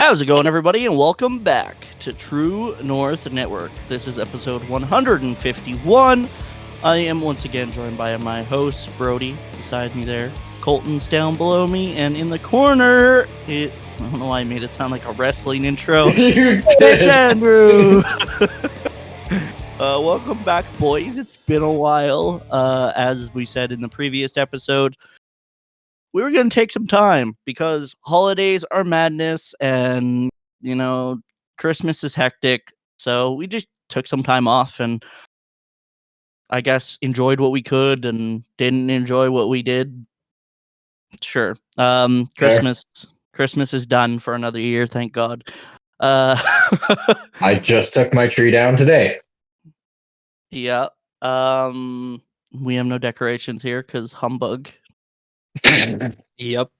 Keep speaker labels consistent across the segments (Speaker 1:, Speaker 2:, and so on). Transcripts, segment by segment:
Speaker 1: How's it going, everybody, and welcome back to True North Network. This is episode 151. I am once again joined by my host, Brody, beside me there. Colton's down below me, and in the corner, I don't know why I made it sound like a wrestling intro. It's Andrew! Welcome back, boys. It's been a while. As we said in the previous episode, we were going to take some time because holidays are madness and, Christmas is hectic. So we just took some time off and I guess enjoyed what we could and didn't enjoy what we did. Sure. Christmas is done for another year, thank God.
Speaker 2: I just took my tree down today.
Speaker 1: Yeah. We have no decorations here because humbug.
Speaker 3: Yep.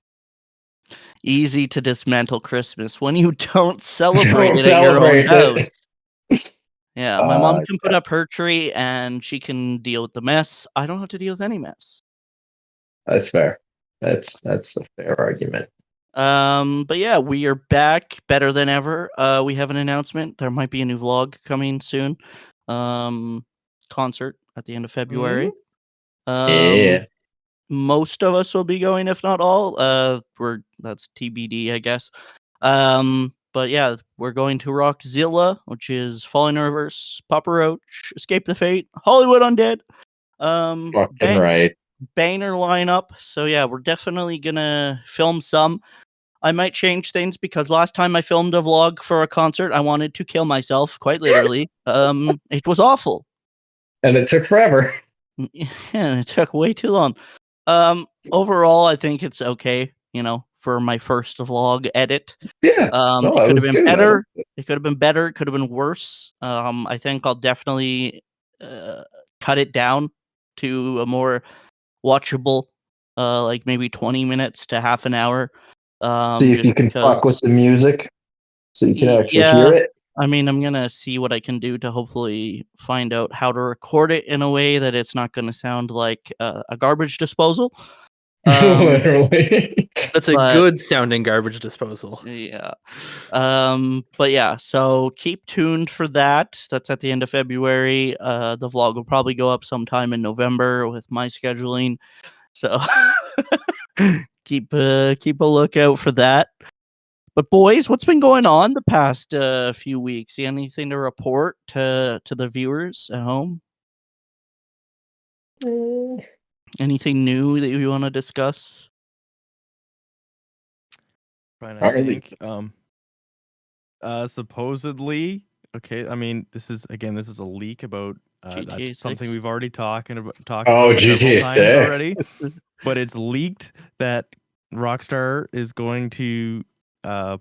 Speaker 1: Easy to dismantle Christmas when you don't celebrate it at your own house. Yeah, my mom can put up her tree and she can deal with the mess. I don't have to deal with any mess.
Speaker 2: That's fair. That's a fair argument.
Speaker 1: But yeah, we are back better than ever. We have an announcement. There might be a new vlog coming soon. Concert at the end of February.
Speaker 2: Yeah.
Speaker 1: Most of us will be going, if not all. That's TBD, I guess. But yeah, we're going to Rockzilla, which is Falling in Reverse, Papa Roach, Escape the Fate, Hollywood Undead.
Speaker 2: Fucking right.
Speaker 1: Banger lineup. So yeah, we're definitely gonna film some. I might change things because last time I filmed a vlog for a concert, I wanted to kill myself, quite literally. It was awful.
Speaker 2: And it took forever.
Speaker 1: Yeah, it took way too long. Overall, I think it's okay, for my first vlog edit.
Speaker 2: Yeah.
Speaker 1: It could have been better. It could have been better. It could have been worse. I think I'll definitely cut it down to a more watchable, like maybe 20 minutes to half an hour.
Speaker 2: See if you can fuck with the music so you can actually hear it.
Speaker 1: I mean, I'm going to see what I can do to hopefully find out how to record it in a way that it's not going to sound like a garbage disposal.
Speaker 2: Literally.
Speaker 3: That's a good sounding garbage disposal.
Speaker 1: Yeah. But yeah, so keep tuned for that. That's at the end of February. The vlog will probably go up sometime in November with my scheduling. So keep a lookout for that. But boys, what's been going on the past few weeks? Anything to report to the viewers at home? Anything new that you want to discuss?
Speaker 4: I think supposedly, okay, I mean, this is a leak about
Speaker 1: GTA
Speaker 4: something
Speaker 1: 6.
Speaker 4: we've already talked about
Speaker 2: GTA
Speaker 4: several times
Speaker 2: 6
Speaker 4: already. But it's leaked that Rockstar is going to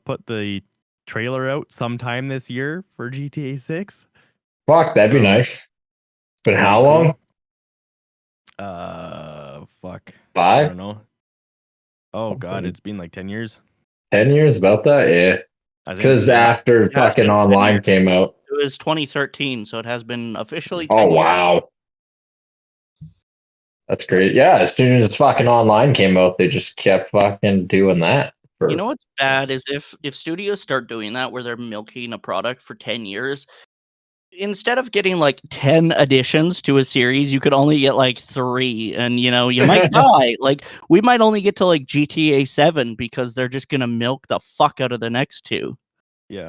Speaker 4: put the trailer out sometime this year for GTA 6.
Speaker 2: Fuck, that'd be nice. But how long?
Speaker 4: Fuck.
Speaker 2: 5?
Speaker 4: I don't know. Oh god, it's been like 10 years.
Speaker 2: 10 years, about that? Yeah. Because after fucking online came out.
Speaker 1: It was 2013, so it has been officially
Speaker 2: 10 years. Wow. That's great. Yeah, as soon as fucking online came out, they just kept fucking doing that.
Speaker 1: You know what's bad is if studios start doing that where they're milking a product for 10 years, instead of getting like 10 additions to a series, you could only get like 3 and you might die. Like we might only get to like GTA 7 because they're just going to milk the fuck out of the next 2.
Speaker 4: Yeah.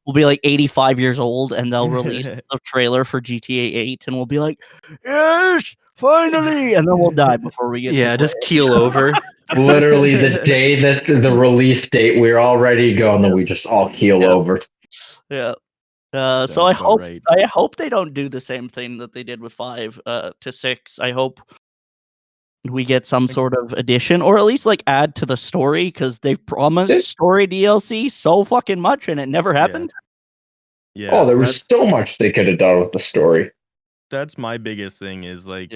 Speaker 1: We'll be like 85 years old and they'll release a trailer for GTA 8 and we'll be like, "Yes, finally!" And then we'll die before we get to
Speaker 3: just keel over.
Speaker 2: Literally the day that the release date, we're all ready to go and then we just all keel over.
Speaker 1: Yeah. So I hope they don't do the same thing that they did with 5 to 6. I hope we get some sort of addition or at least like add to the story because they've promised story DLC so fucking much and it never happened.
Speaker 4: Yeah.
Speaker 2: Oh, there was so much they could have done with the story.
Speaker 4: That's my biggest thing is like,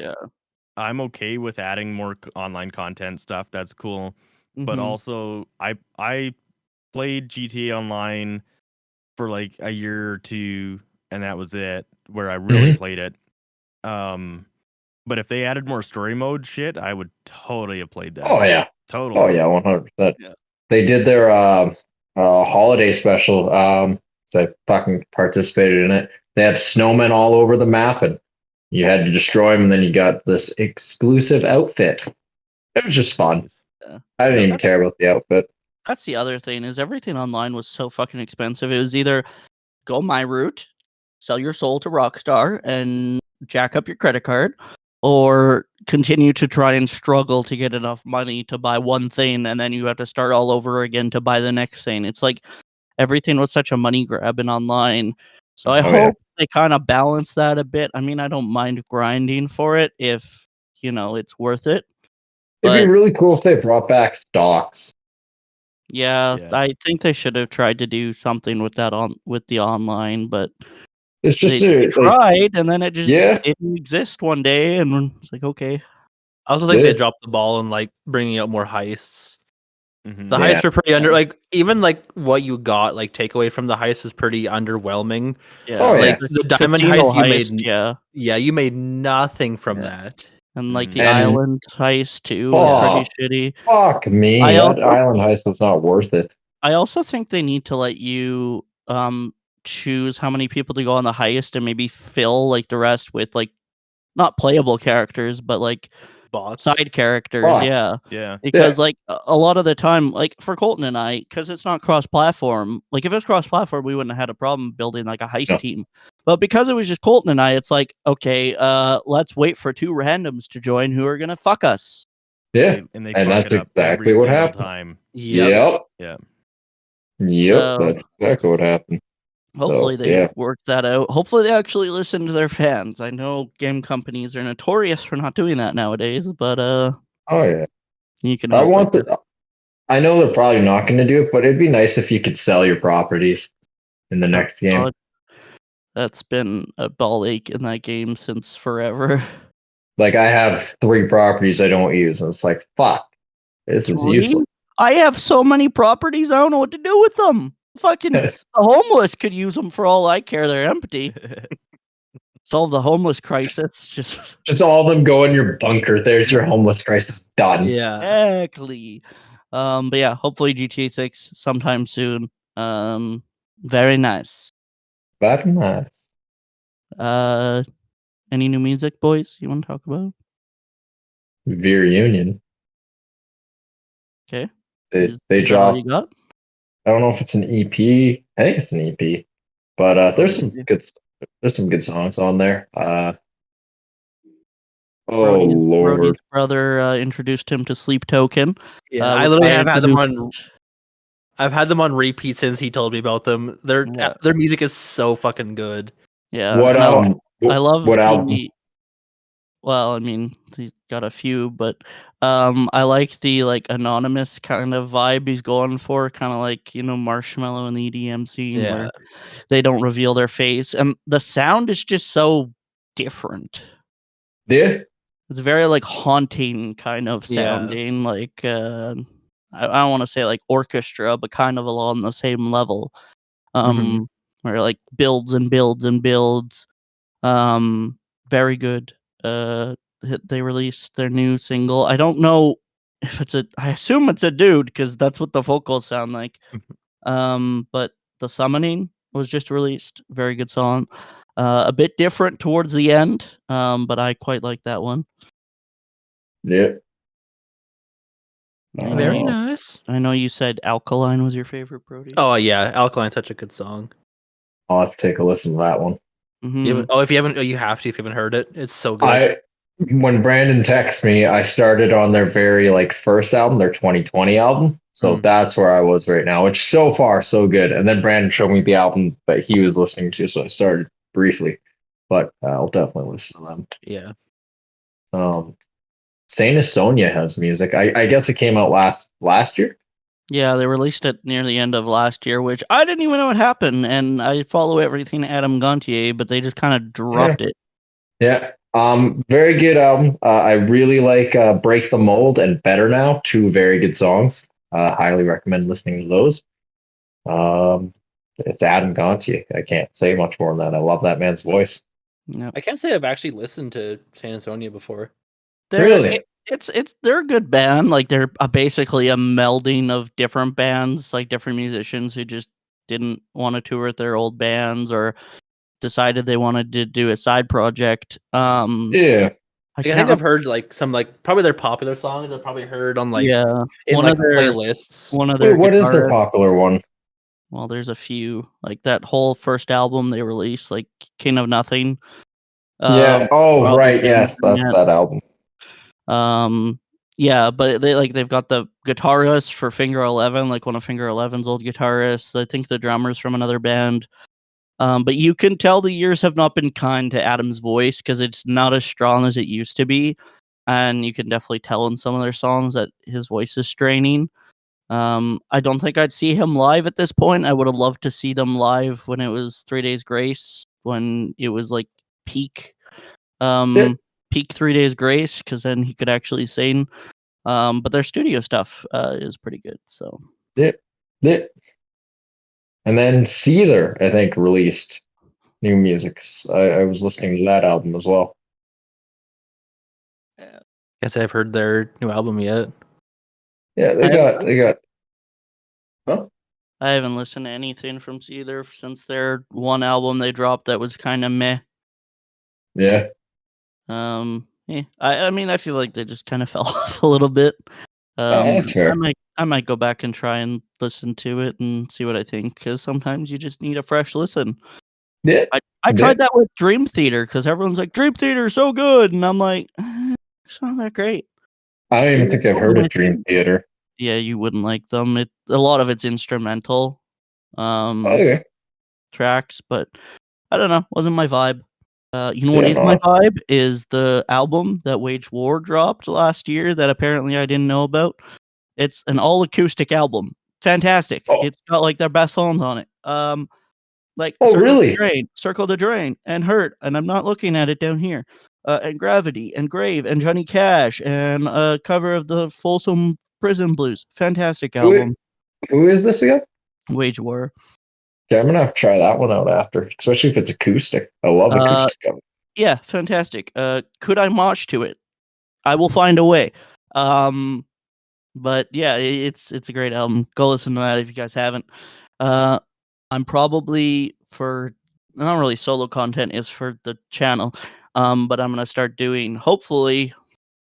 Speaker 4: I'm okay with adding more online content stuff. That's cool. But also I played GTA Online for like a year or 2 and that was it where I really played it. But if they added more story mode shit, I would totally have played that.
Speaker 2: Oh yeah.
Speaker 4: Totally.
Speaker 2: Oh yeah, 100%.
Speaker 1: Yeah.
Speaker 2: They did their holiday special. So I fucking participated in it. They had snowmen all over the map, and you had to destroy them, and then you got this exclusive outfit. It was just fun.
Speaker 4: Nice.
Speaker 1: Yeah.
Speaker 2: I didn't even care about the outfit.
Speaker 1: That's the other thing is everything online was so fucking expensive. It was either go my route, sell your soul to Rockstar and jack up your credit card, or continue to try and struggle to get enough money to buy one thing, and then you have to start all over again to buy the next thing. It's like everything was such a money grab in online. So I hope they kind of balance that a bit. I mean, I don't mind grinding for it if, it's worth it.
Speaker 2: It'd be
Speaker 1: But
Speaker 2: really cool if they brought back stocks.
Speaker 1: yeah,
Speaker 4: Yeah.
Speaker 1: I think they should have tried to do something with that with the online, but
Speaker 2: It's just
Speaker 1: they
Speaker 2: like,
Speaker 1: tried, and then it just
Speaker 2: yeah,
Speaker 1: didn't exist one day, and it's like, okay.
Speaker 3: I also think
Speaker 2: Yeah.
Speaker 3: they dropped the ball in like bringing out more heists.
Speaker 4: Mhm.
Speaker 3: The
Speaker 2: Yeah.
Speaker 3: heists are pretty like even like what you got like takeaway from the heist is pretty underwhelming.
Speaker 1: Yeah,
Speaker 2: Oh,
Speaker 3: Like
Speaker 2: yeah.
Speaker 3: the diamond
Speaker 1: casino
Speaker 3: heist, you made
Speaker 1: yeah,
Speaker 3: you made nothing from
Speaker 1: Yeah.
Speaker 3: that.
Speaker 1: and like
Speaker 4: Mhm.
Speaker 1: the
Speaker 2: And-
Speaker 1: island heist too was pretty shitty.
Speaker 2: Fuck me.
Speaker 1: I
Speaker 2: That
Speaker 1: also-
Speaker 2: island heist was not worth it.
Speaker 1: I also think they need to let you choose how many people to go on the heist and maybe fill like the rest with like not playable characters, but like
Speaker 3: Bots.
Speaker 1: side characters.
Speaker 2: Fuck.
Speaker 1: Yeah.
Speaker 4: Yeah.
Speaker 1: Because like a lot of the time, like for Colton and I, because it's not cross-platform. Like if it's cross-platform, we wouldn't have had a problem building like a heist
Speaker 2: No.
Speaker 1: team. But because it was just Colton and I, it's like, okay, let's wait for two randoms to join who are gonna fuck us.
Speaker 2: Yeah.
Speaker 4: And they
Speaker 2: And
Speaker 4: fuck
Speaker 2: that's
Speaker 4: it up
Speaker 2: exactly
Speaker 4: every
Speaker 2: what
Speaker 4: single
Speaker 2: happened.
Speaker 4: time.
Speaker 3: Yep.
Speaker 4: Yeah.
Speaker 1: So-
Speaker 2: That's exactly what happened.
Speaker 1: Hopefully
Speaker 2: So,
Speaker 1: they
Speaker 2: yeah.
Speaker 1: work that out. Hopefully they actually listen to their fans. I know game companies are notorious for not doing that nowadays, but
Speaker 2: Oh yeah.
Speaker 1: you can
Speaker 2: I
Speaker 1: hope.
Speaker 2: want the. I know they're probably not going to do it, but it'd be nice if you could sell your properties in the next game.
Speaker 1: God, that's been a ball ache in that game since forever.
Speaker 2: Like I have 3 properties I don't use, and it's like, fuck, this is useless.
Speaker 1: I have so many properties, I don't know what to do with them. Fucking the homeless could use them for all I care. They're empty. Solve the homeless crisis.
Speaker 2: Just all of them go in your bunker. There's your homeless crisis done.
Speaker 3: Yeah.
Speaker 1: Exactly. But yeah, hopefully GTA 6 sometime soon. Very nice.
Speaker 2: That's nice.
Speaker 1: Any new music, boys? You want to talk about?
Speaker 2: Veer Union.
Speaker 1: Okay.
Speaker 2: They
Speaker 1: Is that all
Speaker 2: dropped.
Speaker 1: you got?
Speaker 2: I don't know if it's an EP. I think it's an EP, but there's some good songs on there. Oh Lord,
Speaker 1: Brody's brother introduced him to Sleep Token.
Speaker 3: Yeah. I
Speaker 1: which
Speaker 3: literally have had them on
Speaker 1: introduced-
Speaker 3: I've had them on repeat since he told me about them. Their music is so fucking good.
Speaker 1: Yeah.
Speaker 2: what
Speaker 1: and I love
Speaker 2: what
Speaker 1: the
Speaker 2: album?
Speaker 1: well, I mean, he's got a few, but I like the like anonymous kind of vibe he's going for, kind of like, Marshmello in the EDM scene
Speaker 3: Yeah.
Speaker 1: where they don't reveal their face, and the sound is just so different.
Speaker 2: Yeah,
Speaker 1: It's very like haunting kind of
Speaker 3: Yeah.
Speaker 1: sounding, like I don't want to say like orchestra, but kind of along the same level.
Speaker 3: Mhm.
Speaker 1: Where it like builds and builds and builds. Very good. They released their new single. I don't know if I assume it's a dude because that's what the vocals sound like. But The Summoning was just released. Very good song. A bit different towards the end, but I quite like that one.
Speaker 2: yeah.
Speaker 3: Very nice.
Speaker 1: I know you said Alkaline was your favorite, Brody.
Speaker 3: Oh yeah, Alkaline's such a good song.
Speaker 2: I'll have to take a listen to that one.
Speaker 1: Mhm.
Speaker 3: If you haven't, you have to if you haven't heard it. It's so good.
Speaker 2: When Brandon texted me, I started on their very first album, their 2020 album. So that's where I was right now, which so far so good. And then Brandon showed me the album that he was listening to, so I started briefly, but I'll definitely listen to them.
Speaker 3: Yeah.
Speaker 2: Saint Sonia has music. I guess it came out last year.
Speaker 1: Yeah, they released it near the end of last year, which I didn't even know what happened. And I follow everything Adam Gontier, but they just kind of dropped it.
Speaker 2: Yeah. Very good album. I really like Break the Mold and Better Now. 2 very good songs. Highly recommend listening to those. It's Adam Gontier. I can't say much more than that. I love that man's voice.
Speaker 1: Yep.
Speaker 3: I can't say I've actually listened to San Antonio before.
Speaker 2: Really?
Speaker 1: they're a good band. Like they're basically a melding of different bands, like different musicians who just didn't want to tour with their old bands or decided they wanted to do a side project.
Speaker 2: Yeah.
Speaker 3: I think I've heard like some like probably their popular songs. I've probably heard on like in
Speaker 1: one
Speaker 3: like
Speaker 1: of their
Speaker 3: playlists.
Speaker 2: What is their popular one?
Speaker 1: Well, there's a few, like that whole first album they released, like King of Nothing.
Speaker 2: Yeah. Oh, right. Yes, that's
Speaker 1: Yeah.
Speaker 2: that album.
Speaker 1: Yeah, but they've got the guitarist for Finger 11, like one of Finger 11's old guitarists. I think the drummer's from another band. But you can tell the years have not been kind to Adam's voice because it's not as strong as it used to be, and you can definitely tell in some of their songs that his voice is straining. I don't think I'd see him live at this point. I would have loved to see them live when it was 3 Days Grace, when it was like peak, peak 3 Days Grace, because then he could actually sing. But their studio stuff is pretty good. So
Speaker 2: Yeah. And then Seether, I think, released new music. I was listening to that album as well.
Speaker 3: Can't say I've heard their new album yet.
Speaker 2: Yeah, they got. Huh?
Speaker 1: I haven't listened to anything from Seether since their one album they dropped that was kind of meh.
Speaker 2: Yeah.
Speaker 1: I mean, I feel like they just kind of fell off a little bit.
Speaker 2: That's fair.
Speaker 1: I might go back and try and listen to it and see what I think, because sometimes you just need a fresh listen.
Speaker 2: Yeah.
Speaker 1: I tried that with Dream Theater because everyone's like, Dream Theater is so good, and I'm like, it's not that great.
Speaker 2: I don't even think I've heard of Dream Theater.
Speaker 1: Yeah, you wouldn't like them. A lot of it's instrumental tracks, but I don't know, wasn't my vibe. You know what is my vibe is the album that Wage War dropped last year that apparently I didn't know about. It's an all acoustic album. Fantastic. It's got like their best songs on it. Like Circle the Drain and Hurt, and I'm not looking at it down here. And Gravity and Grave and Johnny Cash and a cover of the Folsom Prison Blues. Fantastic album.
Speaker 2: Who is this again?
Speaker 1: Wage War.
Speaker 2: Yeah, I'm gonna have to try that one out after, especially if it's acoustic. I love acoustic albums.
Speaker 1: Yeah, fantastic. Could I mosh to it? I will find a way. But yeah, it's a great album. Go listen to that if you guys haven't. I'm probably for not really solo content, it's for the channel. But I'm gonna start doing hopefully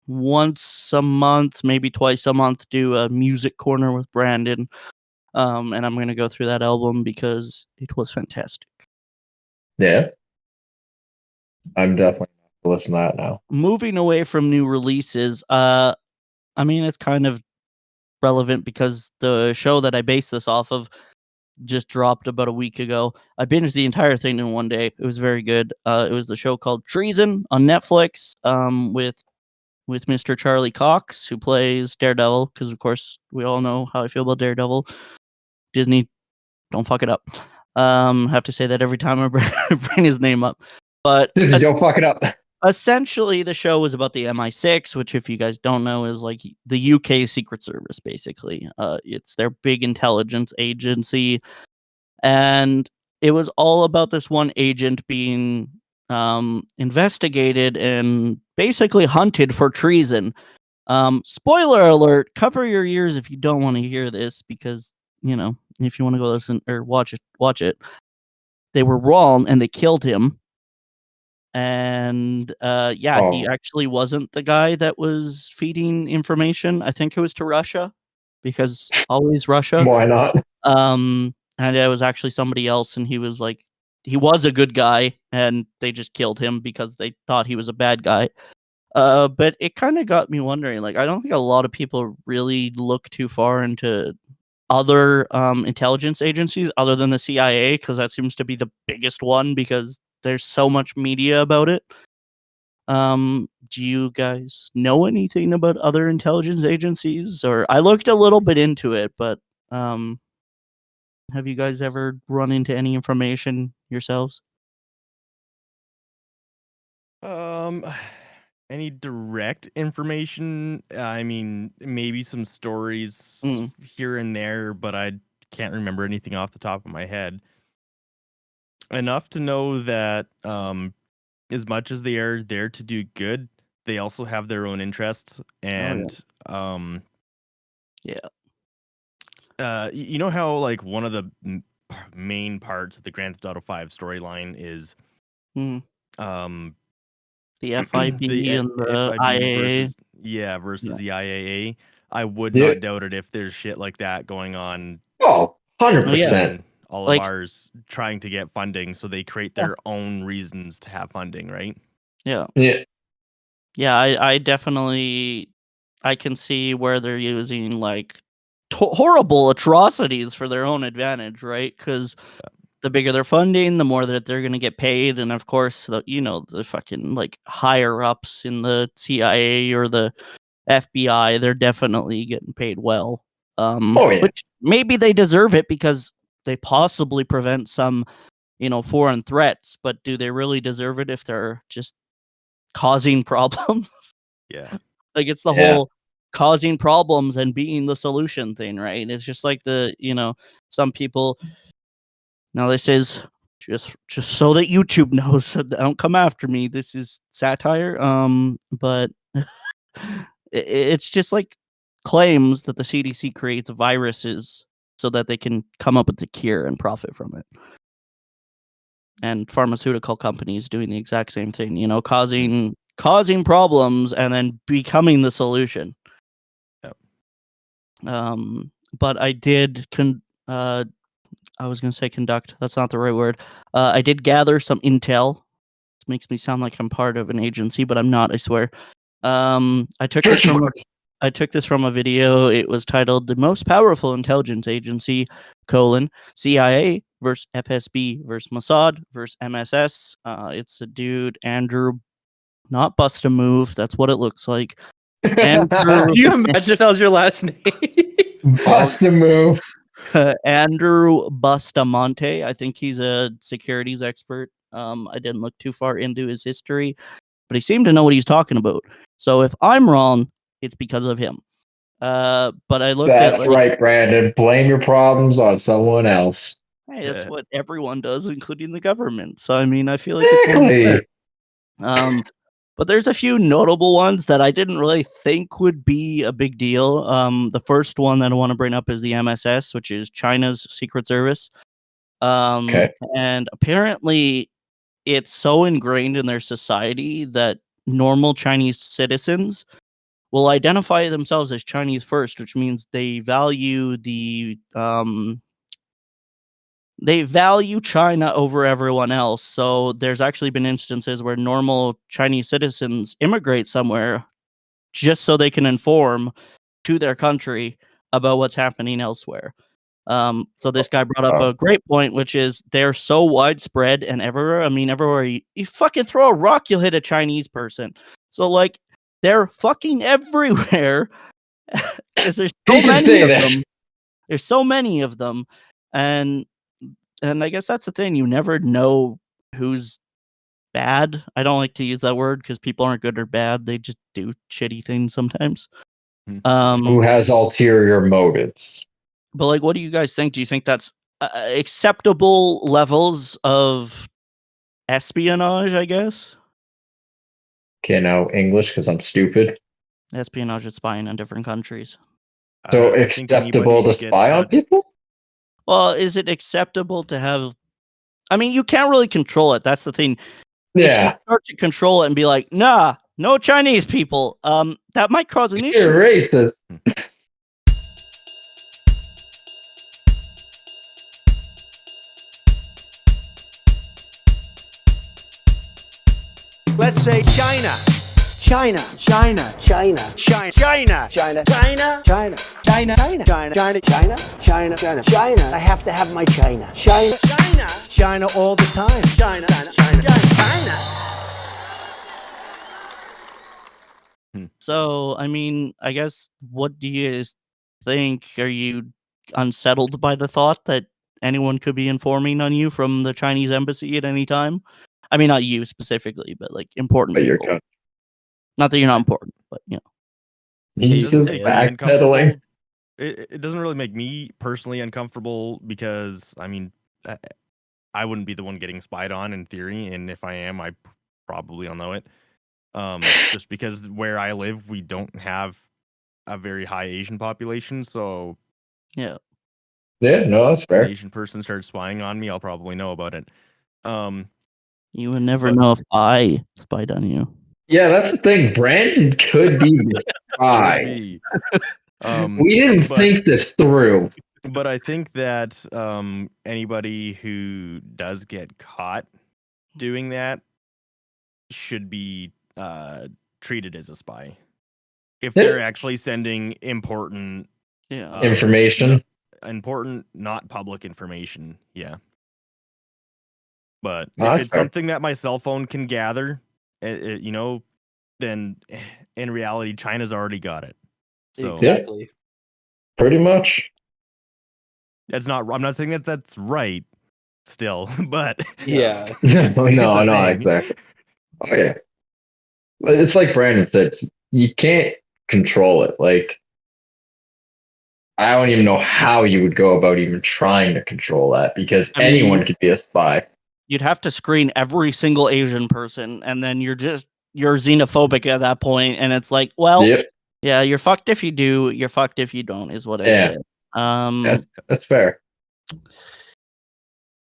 Speaker 1: once a month, maybe twice a month, do a music corner with Brandon. And I'm gonna go through that album because it was fantastic.
Speaker 2: Yeah. I'm definitely gonna listen to that now.
Speaker 1: Moving away from new releases, I mean it's kind of relevant because the show that I base this off of just dropped about a week ago. I binged the entire thing in one day. It was very good. It was the show called Treason on Netflix, with Mr. Charlie Cox, who plays Daredevil, because of course we all know how I feel about Daredevil. Disney, don't fuck it up. Have to say that every time I bring his name up. But
Speaker 2: Disney, don't fuck it up.
Speaker 1: Essentially, the show was about the MI6, which, if you guys don't know, is like the UK Secret Service, basically. It's their big intelligence agency. And it was all about this one agent being investigated and basically hunted for treason. Spoiler alert, cover your ears if you don't want to hear this, because, you know, if you want to go listen or watch it. They were wrong and they killed him. And he actually wasn't the guy that was feeding information. I think it was to Russia, because always Russia.
Speaker 2: Why not?
Speaker 1: And it was actually somebody else, and he was a good guy, and they just killed him because they thought he was a bad guy. But it kind of got me wondering, like, I don't think a lot of people really look too far into other intelligence agencies other than the CIA, because that seems to be the biggest one because there's so much media about it. Do you guys know anything about other intelligence agencies? Or I looked a little bit into it, but have you guys ever run into any information yourselves?
Speaker 4: Any direct information? I mean, maybe some stories here and there, but I can't remember anything off the top of my head. Enough to know that as much as they are there to do good, they also have their own interests, and you know how like one of the main parts of the Grand Theft Auto 5 storyline is
Speaker 1: the
Speaker 4: the
Speaker 1: FIB and the
Speaker 4: FIB
Speaker 1: IAA.
Speaker 4: versus the IAA. I would not doubt it if there's shit like that going on.
Speaker 2: Oh, 100%.
Speaker 4: In all of ours trying to get funding, so they create their own reasons to have funding, right?
Speaker 1: Yeah. I definitely I can see where they're using like horrible atrocities for their own advantage, right? Because the bigger their funding, the more that they're going to get paid, and of course, the fucking like higher ups in the CIA or the FBI, they're definitely getting paid well. Which maybe they deserve it because they possibly prevent some, foreign threats. But do they really deserve it if they're just causing problems?
Speaker 4: Yeah.
Speaker 1: Like it's the whole causing problems and being the solution thing, right? It's just like some people. Now this is just so that YouTube knows, so don't come after me. This is satire. But it's just like claims that the CDC creates viruses so that they can come up with a cure and profit from it. And pharmaceutical companies doing the exact same thing, causing problems and then becoming the solution.
Speaker 4: Yep.
Speaker 1: But I did I was going to say conduct. That's not the right word. I did gather some intel. This makes me sound like I'm part of an agency, but I'm not, I swear. I took this from a video. It was titled "The Most Powerful Intelligence Agency: CIA versus FSB versus Mossad versus MSS." It's a dude, Andrew, not bust a move. That's what it looks like. Andrew,
Speaker 3: Can you imagine if that was your last name?
Speaker 2: Bust a move.
Speaker 1: Andrew Bustamante. I think he's a securities expert. I didn't look too far into his history, but he seemed to know what he's talking about. So if I'm wrong, it's because of him. But I looked at
Speaker 2: That's right, Brandon. Blame your problems on someone else.
Speaker 1: Hey, that's what everyone does, including the government. So I mean, I feel like it's only fair. But there's a few notable ones that I didn't really think would be a big deal. The first one that I want to bring up is the MSS, which is China's secret service. And apparently it's so ingrained in their society that normal Chinese citizens will identify themselves as Chinese first, which means they value China over everyone else. So there's actually been instances where normal Chinese citizens immigrate somewhere just so they can inform to their country about what's happening elsewhere. So this guy brought up a great point, which is they're so widespread and everywhere. I mean, everywhere you fucking throw a rock, you'll hit a Chinese person. So like they're fucking everywhere. There's so many of them. There's so many of them, and I guess that's the thing. You never know who's bad. I don't like to use that word because people aren't good or bad. They just do shitty things sometimes.
Speaker 2: Who has ulterior motives?
Speaker 1: But like, what do you guys think? Do you think that's acceptable levels of espionage, I guess?
Speaker 2: Okay, now English because I'm stupid.
Speaker 1: Espionage is spying on different countries.
Speaker 2: So acceptable to spy on people?
Speaker 1: Well, is it acceptable to have... I mean, you can't really control it. That's the thing.
Speaker 2: Yeah.
Speaker 1: If you start to control it and be like, nah, no Chinese people, that might cause an issue.
Speaker 2: You're racist.
Speaker 5: Let's say China. China. China. China. China. China. China. China. China. China. China. China. China. China. China. China. China. I have to have my China. China. China. China all the time. China. China. China. China.
Speaker 1: So, I mean, I guess, what do you think? Are you unsettled by the thought that anyone could be informing on you from the Chinese embassy at any time? I mean, not you specifically, but like important people. Not that you're not important, but
Speaker 2: He's just backpedaling.
Speaker 4: It doesn't really make me personally uncomfortable because, I mean, I wouldn't be the one getting spied on in theory, and if I am, I probably will know it. Just because where I live, we don't have a very high Asian population, so
Speaker 1: Yeah.
Speaker 2: Yeah, no, that's
Speaker 4: an
Speaker 2: fair.
Speaker 4: Asian person starts spying on me, I'll probably know about it.
Speaker 1: You would never
Speaker 4: But-
Speaker 1: know if I spied on you.
Speaker 2: Yeah, that's the thing. Brandon could be the spy.
Speaker 4: Be.
Speaker 2: We didn't
Speaker 4: but-
Speaker 2: think this through.
Speaker 4: But I think that anybody who does get caught doing that should be treated as a spy. If
Speaker 2: Yeah.
Speaker 4: they're actually sending important
Speaker 1: Yeah.
Speaker 2: Information.
Speaker 4: important, not public information, yeah. But
Speaker 2: Oh,
Speaker 4: if
Speaker 2: that's
Speaker 4: it's
Speaker 2: fair.
Speaker 4: something that my cell phone can gather, you know, then in reality, China's already got it. So
Speaker 3: Exactly.
Speaker 2: Pretty much.
Speaker 4: that's not. I'm not saying that that's right. Still, but
Speaker 3: Yeah.
Speaker 2: No,
Speaker 4: It's a
Speaker 2: no,
Speaker 4: thing.
Speaker 2: exactly. Oh yeah. But it's like Brandon said, you can't control it. Like I don't even know how you would go about even trying to control that because
Speaker 1: I mean,
Speaker 2: anyone could be a spy.
Speaker 1: You'd have to screen every single Asian person, and then you're xenophobic at that point, and it's like, well,
Speaker 2: Yep.
Speaker 1: yeah, you're fucked if you do, you're fucked if you don't, is what I
Speaker 2: Yeah.
Speaker 1: say.
Speaker 2: That's fair.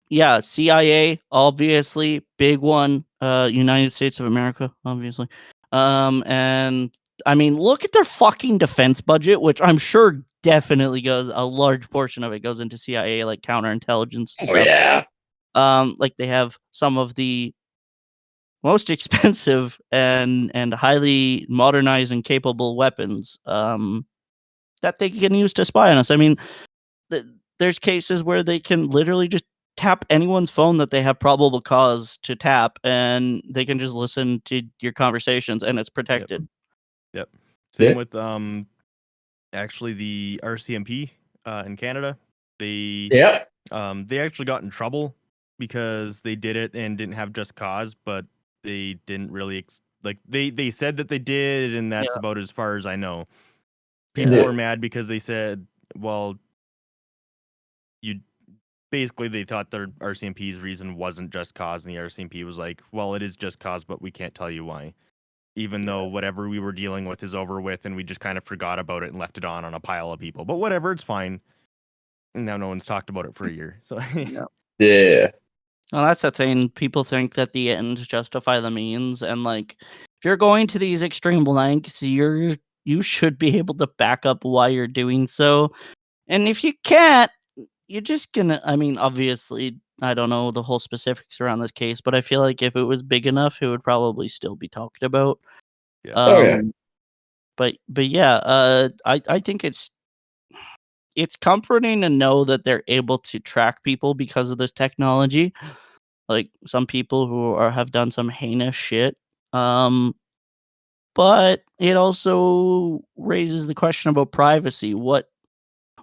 Speaker 1: Yeah, CIA, obviously, big one. United States of America, obviously. And I mean, look at their fucking defense budget, which I'm sure definitely goes, a large portion of it goes into CIA, like counterintelligence and
Speaker 2: Oh
Speaker 1: stuff.
Speaker 2: yeah.
Speaker 1: Like they have some of the most expensive and highly modernized and capable weapons that they can use to spy on us. I mean, there's cases where they can literally just tap anyone's phone that they have probable cause to tap, and they can just listen to your conversations, and it's protected.
Speaker 4: Yep. Same
Speaker 2: Yeah.
Speaker 4: with actually the RCMP in Canada. They
Speaker 2: Yep.
Speaker 4: they actually got in trouble because they did it and didn't have just cause, but they didn't really they said that they did, and that's about as far as I know. People
Speaker 2: Yeah.
Speaker 4: were mad because they said, well, you basically they thought their RCMP's reason wasn't just cause, and the RCMP was like, well, it is just cause, but we can't tell you why. Even though whatever we were dealing with is over with, and we just kind of forgot about it and left it on a pile of people. But whatever, it's fine. And now no one's talked about it for a year. So
Speaker 2: Yeah.
Speaker 1: Well, that's the thing. People think that the ends justify the means, and like, if you're going to these extreme lengths, you should be able to back up why you're doing so. And if you can't, you're just gonna. I mean, obviously, I don't know the whole specifics around this case, but I feel like if it was big enough, it would probably still be talked about.
Speaker 4: Yeah.
Speaker 2: Oh, yeah.
Speaker 1: But yeah, I think it's comforting to know that they're able to track people because of this technology. Like some people who have done some heinous shit. But it also raises the question about privacy. What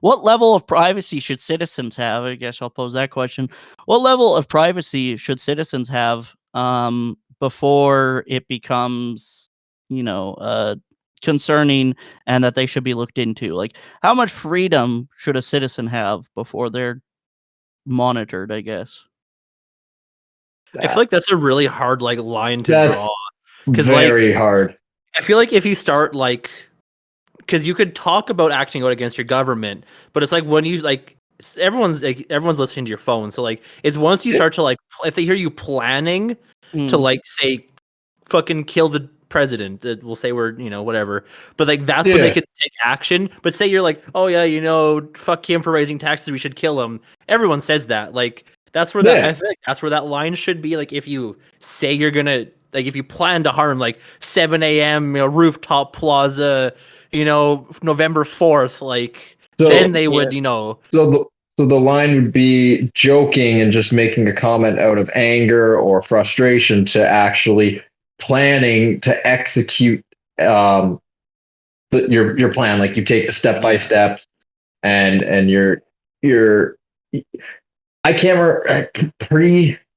Speaker 1: level of privacy should citizens have? I guess I'll pose that question. What level of privacy should citizens have before it becomes, concerning and that they should be looked into? Like, how much freedom should a citizen have before they're monitored, I guess?
Speaker 3: I feel like that's a really hard line to
Speaker 2: That's
Speaker 3: draw. 'Cause,
Speaker 2: very hard.
Speaker 3: I feel like if you start because you could talk about acting out against your government, but it's like when you everyone's listening to your phone. So it's once you start to if they hear you planning to say fucking kill the president, we'll say we're whatever, but that's when they could take action. But say you're like, oh yeah, fuck him for raising taxes, we should kill him. Everyone says that. That's where I feel like that's where that line should be. If you say you're gonna if you plan to harm 7 a.m. Rooftop plaza, November 4th, then they would
Speaker 2: So the line would be joking and just making a comment out of anger or frustration to actually planning to execute your plan. Like you take the step by steps and you're I can't remember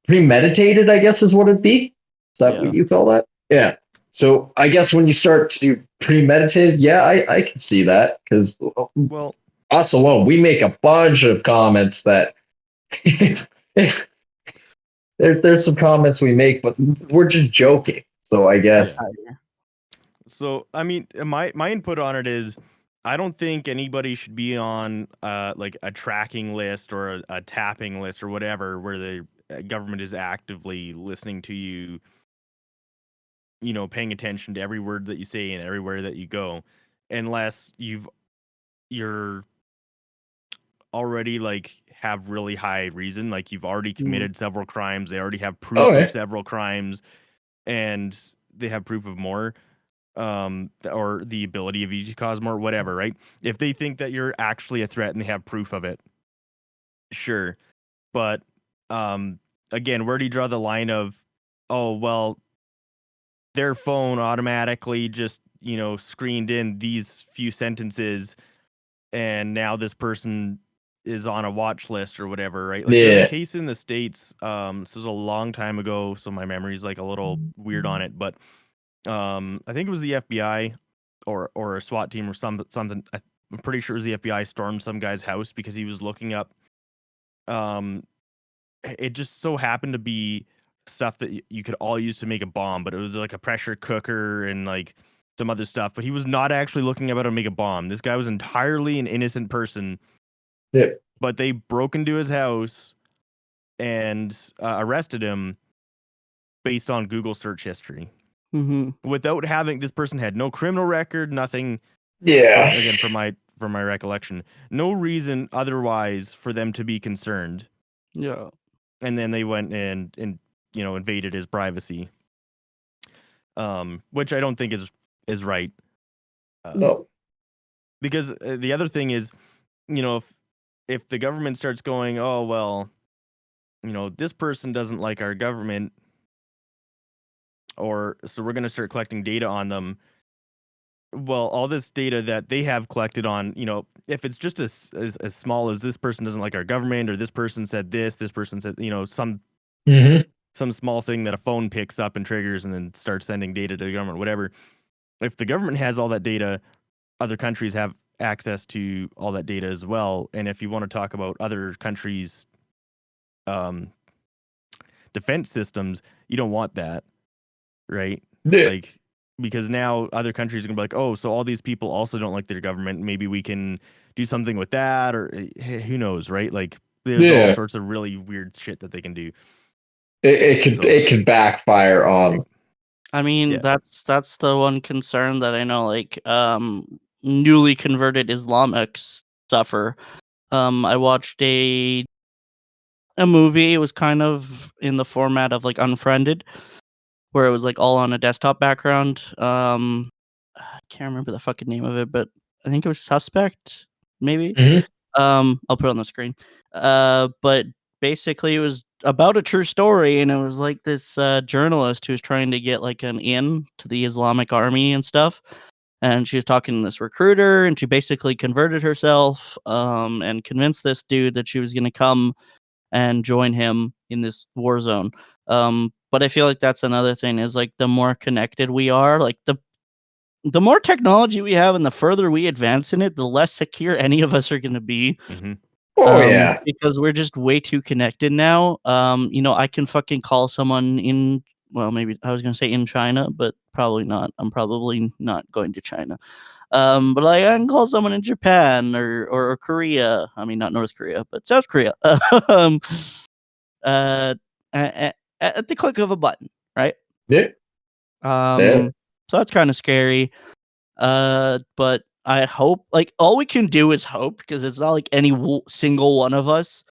Speaker 2: premeditated, I guess is what it'd be. Is that what you call that? Yeah. So I guess when you start to premeditate, I can see that because
Speaker 4: well,
Speaker 2: us alone, we make a bunch of comments that there's some comments we make, but we're just joking. So I guess
Speaker 4: So I mean, my input on it is, I don't think anybody should be on like a tracking list or a tapping list or whatever, where the government is actively listening to you, paying attention to every word that you say and everywhere that you go, unless you're already like have really high reason, like you've already committed several crimes, they already have proof of several crimes, and they have proof of more, or the ability of you to cause more, whatever, right? If they think that you're actually a threat and they have proof of it, sure. But again, where do you draw the line of, oh well, their phone automatically just screened in these few sentences, and now this person is on a watch list or whatever, right? Like there's a case in the States, this was a long time ago, so my memory's like a little weird on it, but I think it was the FBI or a SWAT team or something. I'm pretty sure it was the FBI stormed some guy's house because he was looking up. It just so happened to be stuff that you could all use to make a bomb, but it was like a pressure cooker and like some other stuff. But he was not actually looking up how to make a bomb. This guy was entirely an innocent person.
Speaker 2: Yeah.
Speaker 4: But they broke into his house and arrested him based on Google search history. Without having, this person had no criminal record, nothing.
Speaker 2: Yeah.
Speaker 4: Again, from my recollection, no reason otherwise for them to be concerned.
Speaker 1: Yeah.
Speaker 4: And then they went and invaded his privacy, which I don't think is right.
Speaker 2: No.
Speaker 4: Because the other thing is, if the government starts going, oh well, this person doesn't like our government, or so we're going to start collecting data on them. Well, all this data that they have collected on, if it's just as small as this person doesn't like our government, or this person said this person said, some small thing that a phone picks up and triggers and then starts sending data to the government, whatever. If the government has all that data, other countries have access to all that data as well. And if you want to talk about other countries' defense systems, you don't want that, right?
Speaker 2: Yeah.
Speaker 4: Like, because now other countries are gonna be like, oh, so all these people also don't like their government. Maybe we can do something with that, or who knows, right? Like, there's all sorts of really weird shit that they can do.
Speaker 2: It could backfire on.
Speaker 1: I mean, that's the one concern that I know, like, newly converted Islamics suffer. I watched a movie. It was kind of in the format of like Unfriended, where it was like all on a desktop background. I can't remember the fucking name of it, but I think it was Suspect, maybe. I'll put it on the screen. But basically it was about a true story, and it was like this journalist who was trying to get like an in to the Islamic army and stuff. And she was talking to this recruiter, and she basically converted herself and convinced this dude that she was going to come and join him in this war zone. But I feel like that's another thing, is like the more connected we are, like the more technology we have and the further we advance in it, the less secure any of us are going to be. Because we're just way too connected now. I can fucking call someone in, well, maybe I was going to say in China, but probably not. I'm probably not going to China. But like, I can call someone in Japan or Korea. I mean, not North Korea, but South Korea. At the click of a button, right?
Speaker 2: Yeah.
Speaker 1: So that's kind of scary. But I hope, like, all we can do is hope, because it's not like any single one of us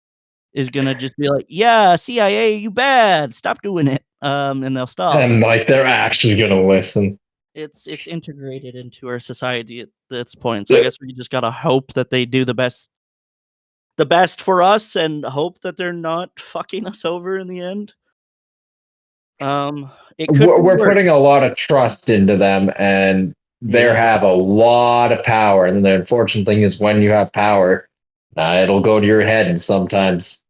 Speaker 1: is gonna just be like, yeah, CIA, you bad, stop doing it. And they'll stop.
Speaker 2: And like, they're actually gonna listen.
Speaker 1: It's integrated into our society at this point. So I guess we just gotta hope that they do the best for us, and hope that they're not fucking us over in the end. It could
Speaker 2: We're putting a lot of trust into them, and they have a lot of power. And the unfortunate thing is, when you have power, it'll go to your head, and sometimes.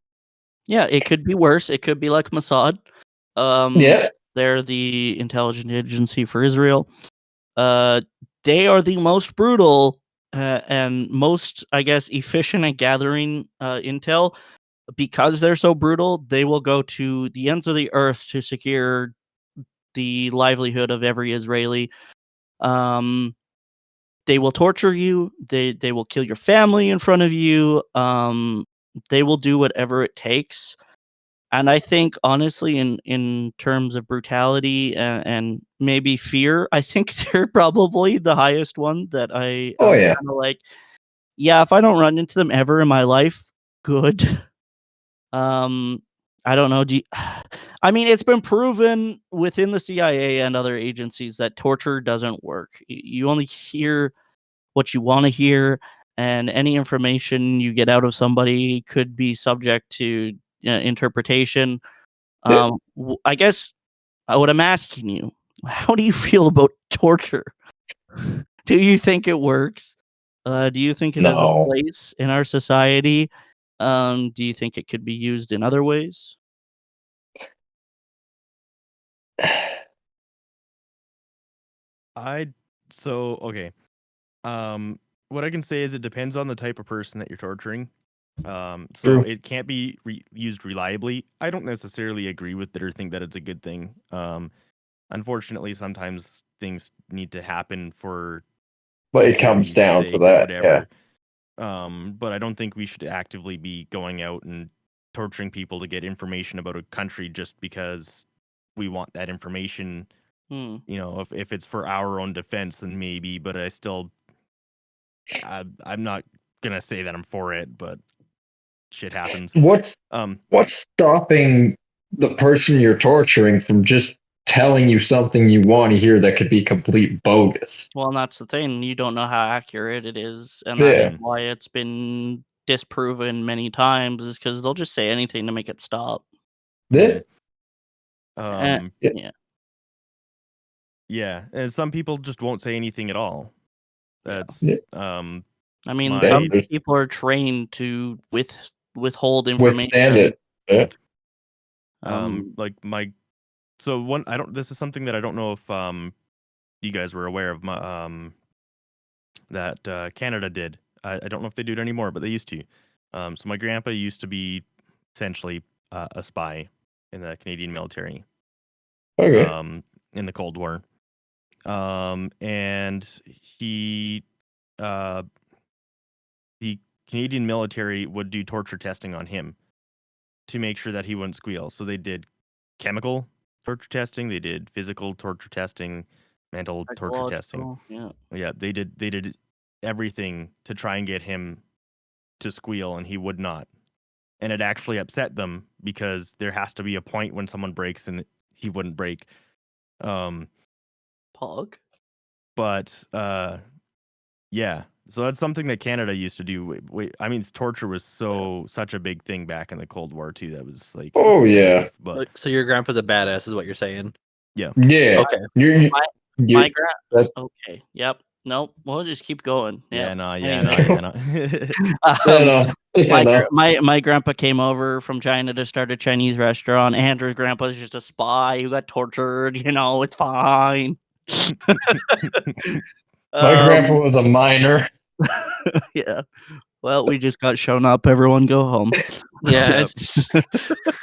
Speaker 1: Yeah, it could be worse. It could be like Mossad. They're the intelligence agency for Israel. They are the most brutal and most, I guess, efficient at gathering intel. Because they're so brutal, they will go to the ends of the earth to secure the livelihood of every Israeli. They will torture you. They will kill your family in front of you. They will do whatever it takes. And I think honestly, in terms of brutality and maybe fear, I think they're probably the highest one that I'm
Speaker 2: yeah.
Speaker 1: kind of like, yeah, if I don't run into them ever in my life, good. I don't know. I mean, it's been proven within the CIA and other agencies that torture doesn't work. You only hear what you want to hear, and any information you get out of somebody could be subject to interpretation.
Speaker 2: Yeah.
Speaker 1: I guess what I'm asking you, how do you feel about torture? Do you think it works? Do you think it has a
Speaker 2: No.
Speaker 1: place in our society? Do you think it could be used in other ways?
Speaker 4: Okay. What I can say is it depends on the type of person that you're torturing. So
Speaker 2: True.
Speaker 4: it can't be used reliably. I don't necessarily agree with it or think that it's a good thing. Unfortunately, sometimes things need to happen for
Speaker 2: But it comes
Speaker 4: security's
Speaker 2: down to
Speaker 4: sake or
Speaker 2: that. Yeah.
Speaker 4: whatever. But I don't think we should actively be going out and torturing people to get information about a country just because we want that information.
Speaker 1: Hmm.
Speaker 4: You know, if it's for our own defense, then maybe. But I'm not gonna say that I'm for it, but shit happens.
Speaker 2: What's
Speaker 4: Um,
Speaker 2: stopping the person you're torturing from just telling you something you want to hear that could be complete bogus?
Speaker 1: Well, and that's the thing. You don't know how accurate it is, and that is
Speaker 2: Yeah.
Speaker 1: why it's been disproven many times. Is because they'll just say anything to make it stop.
Speaker 2: Yeah. Yeah.
Speaker 1: Yeah.
Speaker 4: yeah, and some people just won't say anything at all. That's
Speaker 2: Yeah.
Speaker 1: I mean,
Speaker 4: my
Speaker 1: some
Speaker 2: there's-
Speaker 1: people are trained to withhold
Speaker 2: Withstand
Speaker 1: information.
Speaker 2: it. Yeah.
Speaker 4: like my so one I don't this is something that I don't know if you guys were aware of that Canada did. I don't know if they do it anymore, but they used to. So my grandpa used to be essentially a spy in the Canadian military
Speaker 2: Okay.
Speaker 4: in the Cold War. And he the Canadian military would do torture testing on him to make sure that he wouldn't squeal. So they did chemical torture testing, they did physical torture testing, mental torture testing.
Speaker 1: Psychological, yeah.
Speaker 4: Yeah, they did everything to try and get him to squeal, and he would not. And it actually upset them because there has to be a point when someone breaks and he wouldn't break.
Speaker 1: Pog.
Speaker 4: But yeah, so that's something that Canada used to do. I mean, torture was such a big thing back in the Cold War too. That was like
Speaker 2: Oh yeah.
Speaker 4: massive, but
Speaker 3: So your grandpa's a badass, is what you're saying?
Speaker 4: yeah.
Speaker 2: Yeah.
Speaker 3: Okay.
Speaker 1: My
Speaker 2: that-
Speaker 1: Okay. Yep. Nope. We'll just keep going.
Speaker 4: Yeah,
Speaker 1: Yep.
Speaker 4: no,
Speaker 1: Anyway.
Speaker 4: no.
Speaker 1: My grandpa came over from China to start a Chinese restaurant. Andrew's grandpa's just a spy who got tortured. You know, it's fine.
Speaker 2: My grandpa was a miner.
Speaker 1: Yeah. Well, we just got shown up. Everyone go home.
Speaker 3: Yeah.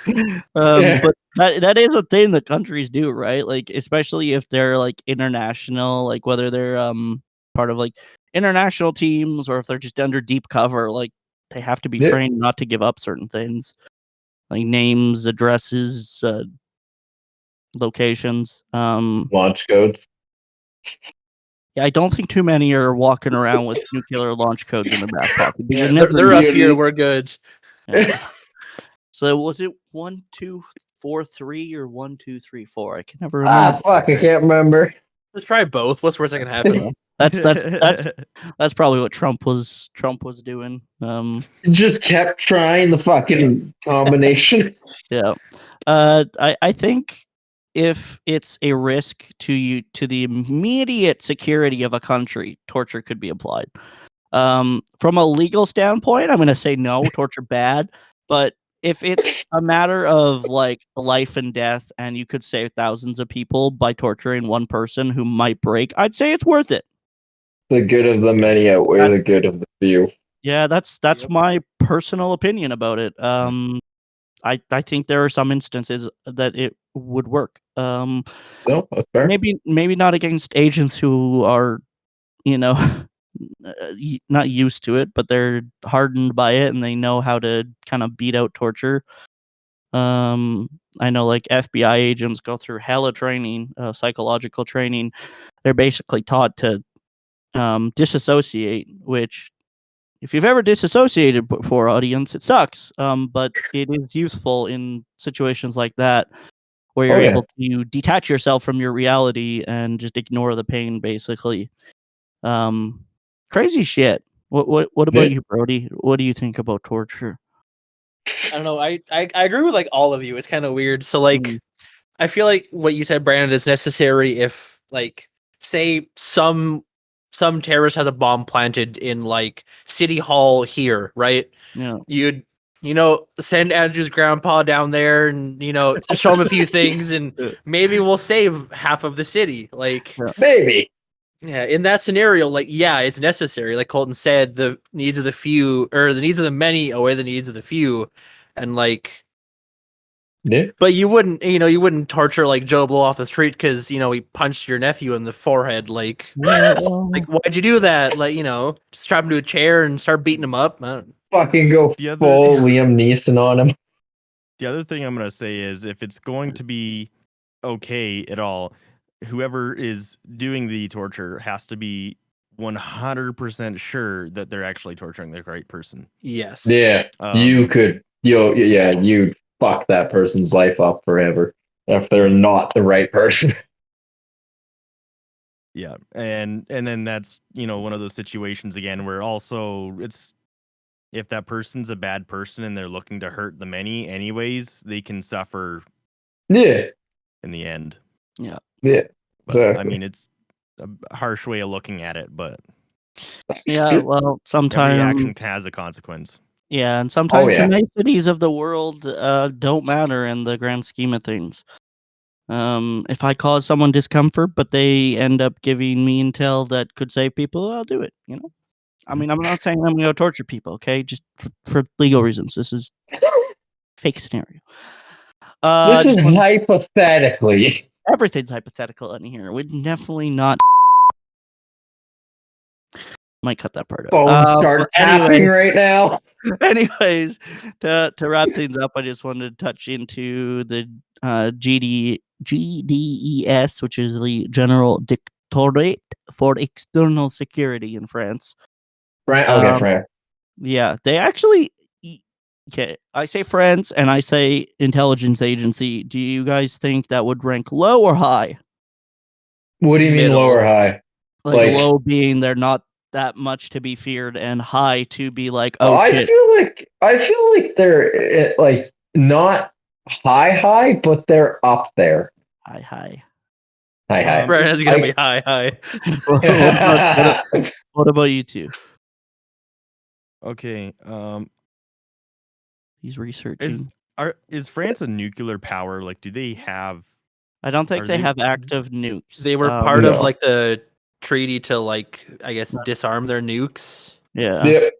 Speaker 2: Yeah.
Speaker 1: But that is a thing that countries do, right? Like, especially if they're like international, like whether they're part of like international teams or if they're just under deep cover, like they have to be
Speaker 2: Yeah.
Speaker 1: trained not to give up certain things, like names, addresses, locations.
Speaker 2: Launch codes.
Speaker 1: Yeah, I don't think too many are walking around with nuclear launch codes in their back pocket, but you
Speaker 3: Yeah,
Speaker 1: never
Speaker 3: they're
Speaker 1: know.
Speaker 3: up here. We're good.
Speaker 1: Yeah. So was it 1, 2, 4, 3 or 1, 2, 3, 4? I can never remember.
Speaker 2: Fuck, I can't remember.
Speaker 3: Let's try both. What's the worst that can happen?
Speaker 1: Yeah. That's probably what Trump was doing.
Speaker 2: Just kept trying the fucking combination.
Speaker 1: Yeah. I think if it's a risk to the immediate security of a country, torture could be applied. From a legal standpoint, I'm going to say no, torture bad. But if it's a matter of like life and death, and you could save thousands of people by torturing one person who might break, I'd say it's worth it.
Speaker 2: The good of the many outweigh the good of the few.
Speaker 1: Yeah, that's my personal opinion about it. I think there are some instances that it would work.
Speaker 2: No, that's fair.
Speaker 1: Maybe not against agents who are, not used to it, but they're hardened by it and they know how to kind of beat out torture. I know like FBI agents go through hella training, psychological training. They're basically taught to disassociate, which if you've ever disassociated before, audience, it sucks. But it is useful in situations like that where you're able to detach yourself from your reality and just ignore the pain, basically. Crazy shit. What about you, Brody? What do you think about torture?
Speaker 3: I don't know. I agree with like all of you. It's kind of weird. So like, I feel like what you said, Brandon, is necessary if like, say some terrorist has a bomb planted in like City Hall here, right?
Speaker 1: Yeah.
Speaker 3: You'd send Andrew's grandpa down there and show him a few things and maybe we'll save half of the city. Like
Speaker 2: maybe.
Speaker 3: Yeah, in that scenario, like, yeah, it's necessary. Like Colton said, the needs of the few or the needs of the many outweigh the needs of the few. And like, but you wouldn't torture like Joe Blow off the street because he punched your nephew in the forehead. Like, like why'd you do that? Like, just strap him to a chair and start beating him up.
Speaker 2: Fucking go full Liam Neeson on him.
Speaker 4: The other thing I'm gonna say is if it's going to be okay at all, whoever is doing the torture has to be 100% sure that they're actually torturing the right person.
Speaker 3: Yes.
Speaker 2: Yeah. You'd fuck that person's life up forever if they're not the right person.
Speaker 4: Yeah. And then that's, one of those situations again where also it's if that person's a bad person and they're looking to hurt the many anyways, they can suffer in the end.
Speaker 1: Yeah.
Speaker 2: Yeah.
Speaker 4: But,
Speaker 2: exactly.
Speaker 4: I mean, it's a harsh way of looking at it, but
Speaker 1: yeah, well, sometimes
Speaker 4: every action has a consequence.
Speaker 1: Yeah, and sometimes the niceties of the world don't matter in the grand scheme of things. If I cause someone discomfort, but they end up giving me intel that could save people, I'll do it. I mean, I'm not saying I'm going to torture people, okay? Just for legal reasons. This is fake scenario.
Speaker 2: This is hypothetically.
Speaker 1: Everything's hypothetical in here. We're definitely not. Might cut that part out.
Speaker 2: Phone start tapping right now.
Speaker 1: Anyways, to wrap things up, I just wanted to touch into the GDES, which is the General Directorate for External Security in France.
Speaker 2: France.
Speaker 1: Yeah, they actually. Okay, I say France and I say intelligence agency. Do you guys think that would rank low or high?
Speaker 2: What do you mean low or high?
Speaker 1: Like low being they're not that much to be feared, and high to be like, shit.
Speaker 2: I feel like they're like not high, but they're up there.
Speaker 1: High.
Speaker 3: Brandon's gonna be high.
Speaker 1: What about you two?
Speaker 4: Okay.
Speaker 1: He's researching.
Speaker 4: Is France a nuclear power? Like, do they have?
Speaker 1: I don't think they have active nukes.
Speaker 3: They were part of like the treaty to like, I guess, disarm their nukes.
Speaker 1: Yeah.
Speaker 2: Yep.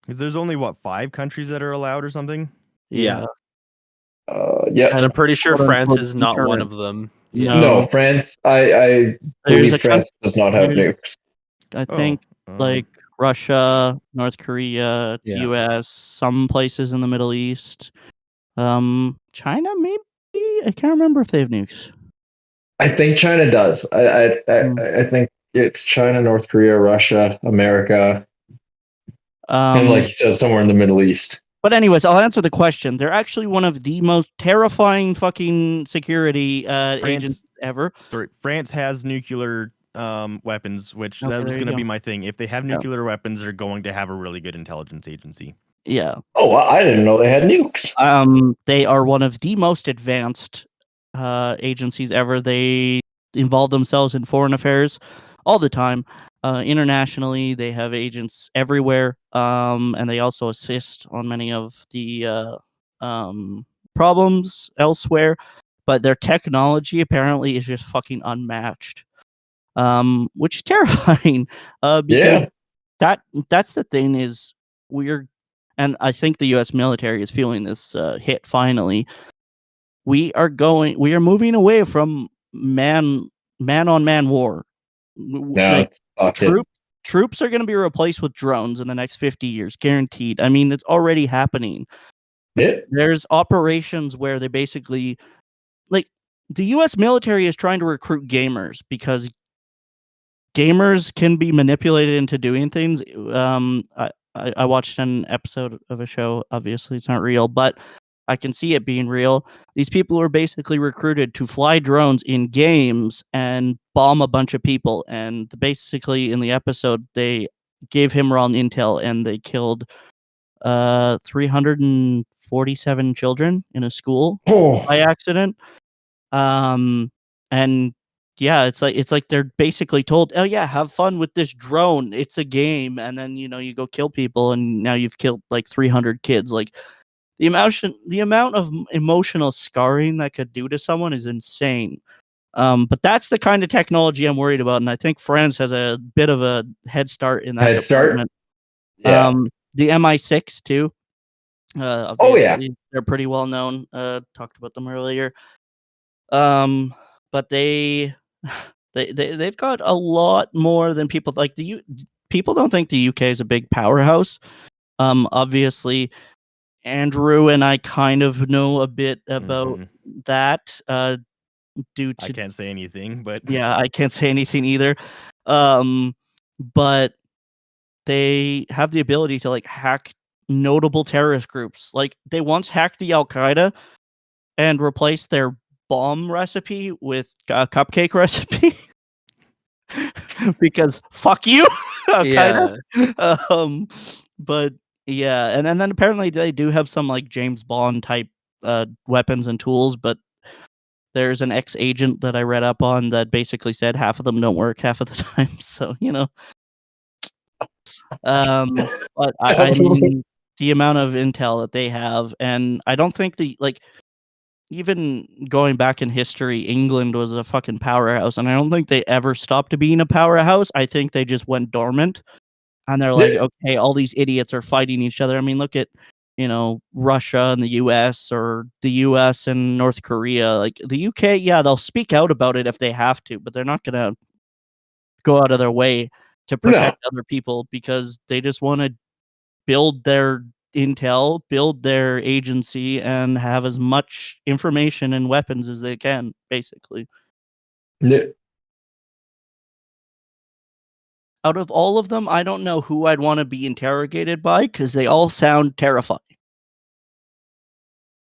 Speaker 4: Because there's only 5 countries that are allowed or something.
Speaker 3: Yeah.
Speaker 2: Yeah.
Speaker 3: And I'm pretty sure France is not one of them.
Speaker 1: Yeah.
Speaker 2: No, France. I believe France does not have nukes.
Speaker 1: I think like Russia, North Korea, US, some places in the Middle East, China maybe. I can't remember if they have nukes.
Speaker 2: I think China does. I think it's China, North Korea, Russia, America, and like you said, somewhere in the Middle East.
Speaker 1: But anyways, I'll answer the question. They're actually one of the most terrifying fucking security agents ever.
Speaker 4: Sorry, France has nuclear weapons, which that was going to be my thing. If they have nuclear weapons, they're going to have a really good intelligence agency.
Speaker 1: Yeah.
Speaker 2: Oh, I didn't know they had nukes.
Speaker 1: They are one of the most advanced agencies ever. They involve themselves in foreign affairs all the time. Internationally, they have agents everywhere, and they also assist on many of the problems elsewhere. But their technology apparently is just fucking unmatched, which is terrifying. Because that's the thing is we're, and I think the U.S. military is feeling this hit finally. We are moving away from man on man war.
Speaker 2: No,
Speaker 1: Like
Speaker 2: it's fucking
Speaker 1: troops are going to be replaced with drones in the next 50 years, guaranteed. I mean, it's already happening.
Speaker 2: it.
Speaker 1: There's operations where they basically, like, the U.S. military is trying to recruit gamers because gamers can be manipulated into doing things. I watched an episode of a show. Obviously, it's not real, but I can see it being real. These people were basically recruited to fly drones in games and bomb a bunch of people. And basically, in the episode, they gave him wrong intel and they killed 347 children in a school by accident. And yeah, it's like they're basically told, "Oh yeah, have fun with this drone. It's a game." And then, you go kill people and now you've killed like 300 kids. Like the amount of emotional scarring that could do to someone is insane. But that's the kind of technology I'm worried about, and I think France has a bit of a head start in that
Speaker 2: Head start?
Speaker 1: department.
Speaker 2: Yeah.
Speaker 1: The MI6 too.
Speaker 2: Oh, yeah.
Speaker 1: Obviously, they're pretty well known. Talked about them earlier. But they've got a lot more than people like. People don't think the UK is a big powerhouse. Obviously, Andrew and I kind of know a bit about that. Due
Speaker 4: I
Speaker 1: to
Speaker 4: can't say anything, but
Speaker 1: yeah, I can't say anything either. But they have the ability to like hack notable terrorist groups. Like they once hacked the Al Qaeda and replaced their bomb recipe with a cupcake recipe because fuck you, Al Qaeda. But yeah, and then apparently they do have some like James Bond type weapons and tools, but there's an ex-agent that I read up on that basically said half of them don't work half of the time. So, but I mean, the amount of intel that they have, and I don't think even going back in history, England was a fucking powerhouse, and I don't think they ever stopped being a powerhouse. I think they just went dormant, and they're like, okay, all these idiots are fighting each other. I mean, look at Russia and the U.S. or the U.S. and North Korea. Like the U.K., yeah, they'll speak out about it if they have to, but they're not gonna go out of their way to protect other people because they just want to build their intel, build their agency, and have as much information and weapons as they can, basically.
Speaker 2: No.
Speaker 1: Out of all of them, I don't know who I'd want to be interrogated by because they all sound terrifying.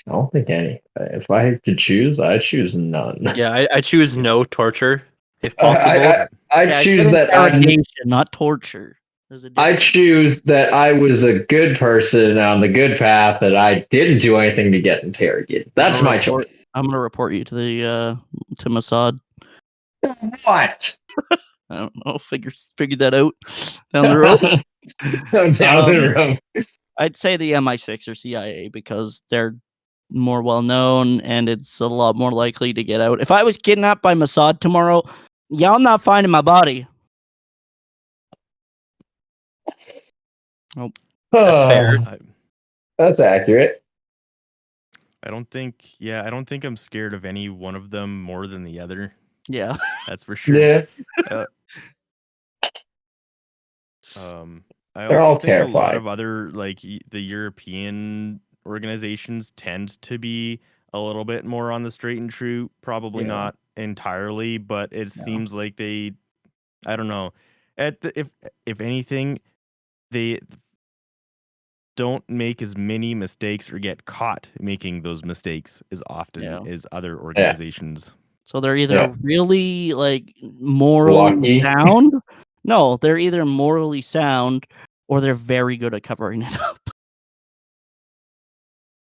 Speaker 2: I don't think any. If I could choose, I'd choose none.
Speaker 3: Yeah, I choose no torture if possible.
Speaker 2: I choose that
Speaker 1: interrogation, not torture.
Speaker 2: I choose that I was a good person on the good path, that I didn't do anything to get interrogated. That's my choice.
Speaker 1: I'm gonna report you to the to Mossad.
Speaker 2: What?
Speaker 1: I don't know. Figure that out down the road.
Speaker 2: Down the road.
Speaker 1: I'd say the MI6 or CIA because they're more well known and it's a lot more likely to get out. If I was kidnapped by Mossad tomorrow, y'all not finding my body.
Speaker 3: Nope. That's fair.
Speaker 2: That's accurate.
Speaker 4: I don't think I'm scared of any one of them more than the other.
Speaker 1: Yeah.
Speaker 4: That's for sure.
Speaker 2: Yeah.
Speaker 4: I
Speaker 2: They're
Speaker 4: also
Speaker 2: all
Speaker 4: think
Speaker 2: terrified.
Speaker 4: a lot of other the European organizations tend to be a little bit more on the straight and true. Probably not entirely, but it seems like they, I don't know. If anything, they don't make as many mistakes or get caught making those mistakes as often as other organizations.
Speaker 1: So they're either really morally sound. No, they're either morally sound or they're very good at covering it up.